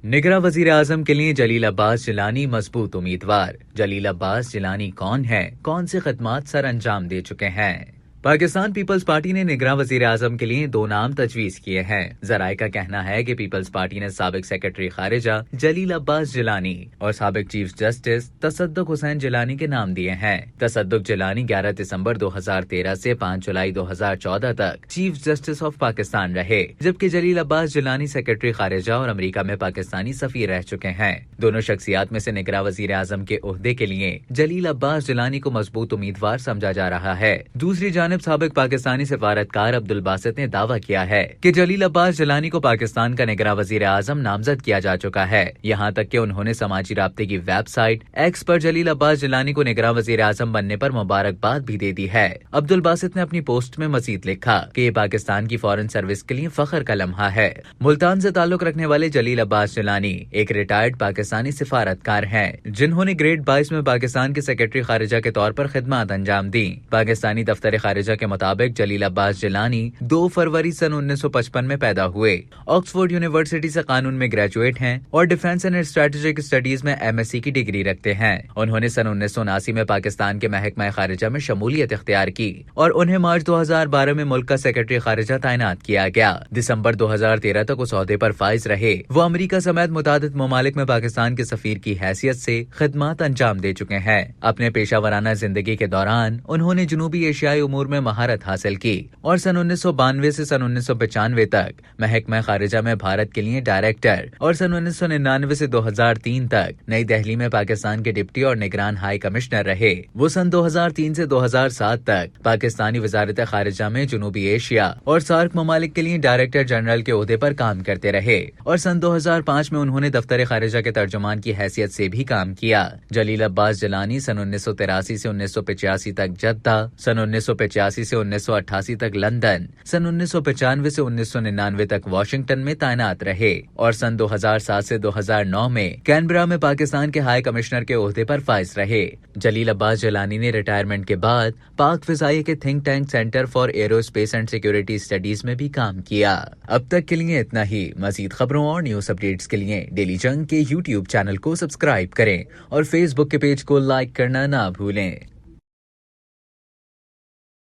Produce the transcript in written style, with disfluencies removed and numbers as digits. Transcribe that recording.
نگراں وزیر اعظم کے لیے جلیل عباس جیلانی مضبوط امیدوار۔ جلیل عباس جیلانی کون ہیں؟ کون سے خدمات سر انجام دے چکے ہیں؟ پاکستان پیپلز پارٹی نے نگراں وزیر اعظم کے لیے 2 نام تجویز کیے ہیں۔ ذرائع کا کہنا ہے کہ پیپلز پارٹی نے سابق سیکرٹری خارجہ جلیل عباس جیلانی اور سابق چیف جسٹس تصدق حسین جیلانی کے نام دیے ہیں۔ تصدق جیلانی 11 دسمبر 2013 سے 5 جولائی 2014 تک چیف جسٹس آف پاکستان رہے، جبکہ جلیل عباس جیلانی سیکرٹری خارجہ اور امریکہ میں پاکستانی سفیر رہ چکے ہیں۔ دونوں شخصیات میں سے نگراں وزیر اعظم کے عہدے کے لیے جلیل عباس جیلانی کو مضبوط امیدوار سمجھا جا رہا ہے۔ دوسری جانب سابق پاکستانی سفارتکار عبدالباسط نے دعویٰ کیا ہے کہ جلیل عباس جیلانی کو پاکستان کا نگراں وزیر اعظم نامزد کیا جا چکا ہے، یہاں تک کہ انہوں نے سماجی رابطے کی ویب سائٹ ایکس پر جلیل عباس جیلانی کو نگراں وزیر اعظم بننے پر مبارکباد بھی دے دی ہے۔ عبدالباسط نے اپنی پوسٹ میں مزید لکھا کہ یہ پاکستان کی فورن سروس کے لیے فخر کا لمحہ ہے۔ ملتان سے تعلق رکھنے والے جلیل عباس جیلانی ایک ریٹائرڈ پاکستانی سفارتکار ہیں، جنہوں نے گریڈ 22 میں پاکستان کے سیکرٹری خارجہ کے طور پر خدمات انجام دی۔ پاکستانی دفتر خارجہ کے مطابق جلیل عباس جیلانی 2 فروری سن 1955 میں پیدا ہوئے۔ آکسفورڈ یونیورسٹی سے قانون میں گریجویٹ ہیں اور ڈیفنس اینڈ اسٹریٹجک اسٹڈیز میں MS کی ڈگری رکھتے ہیں۔ انہوں نے سن 1979 میں پاکستان کے محکمہ خارجہ میں شمولیت اختیار کی اور انہیں مارچ 2012 میں ملک کا سیکرٹری خارجہ تعینات کیا گیا۔ دسمبر 2013 تک اس عہدے پر فائز رہے۔ وہ امریکہ سمیت متعدد ممالک میں پاکستان کے سفیر کی حیثیت سے خدمات انجام دے چکے ہیں۔ اپنے پیشہ ورانہ زندگی کے دوران انہوں نے جنوبی ایشیائی امور میں مہارت حاصل کی اور سن 1992 سے سن 1995 تک محکمہ خارجہ میں بھارت کے لیے ڈائریکٹر اور سن 1999 سے 2003 تک نئی دہلی میں پاکستان کے ڈپٹی اور نگران ہائی کمشنر رہے۔ وہ سن 2003 سے 2007 تک پاکستانی وزارت خارجہ میں جنوبی ایشیا اور سارک ممالک کے لیے ڈائریکٹر جنرل کے عہدے پر کام کرتے رہے اور سن 2005 میں انہوں نے دفتر خارجہ کے ترجمان کی حیثیت سے بھی کام کیا۔ جلیل عباس جیلانی سن 1983 سے 1985 تک جدہ، سن 1985 سے 1988 تک لندن، سن 1995 سے 1999 تک واشنگٹن میں تعینات رہے اور سن 2007 سے 2009 میں کینبرا میں پاکستان کے ہائی کمشنر کے عہدے پر فائز رہے۔ جلیل عباس جیلانی نے ریٹائرمنٹ کے بعد پاک فضائیہ کے think tank centre for arrow space and security studies میں بھی کام کیا۔ اب تک کے لیے اتنا ہی۔ مزید خبروں اور نیوز اپڈیٹس کے لیے ڈیلی جنگ کے YouTube چینل کو سبسکرائب کریں اور فیس بک کے پیج کو لائک کرنا نہ بھولیں۔